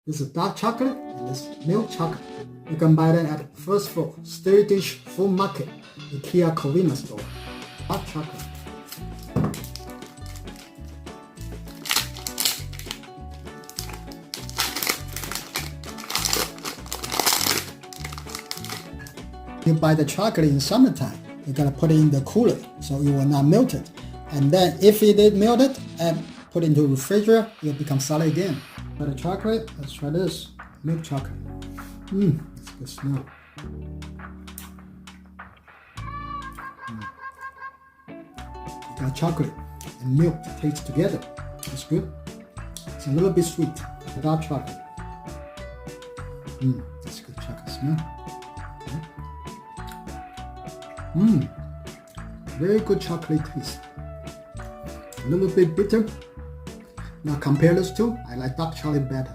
This is dark chocolate and this milk chocolate. You can buy them at first floor, Stir Dish Food Market, IKEA Covina store. Dark chocolate. You buy the chocolate in summertime, you gotta put it in the cooler so it will not melt it. And then if it is melted and put it into the refrigerator, it will become solid again. For the chocolate, let's try this. Milk chocolate. It's a good smell. You got chocolate and milk taste together. That's good. It's a little bit sweet. Dark chocolate. That's good chocolate smell. Very good chocolate taste. A little bit bitter. Now compare those two, I like dark chocolate better.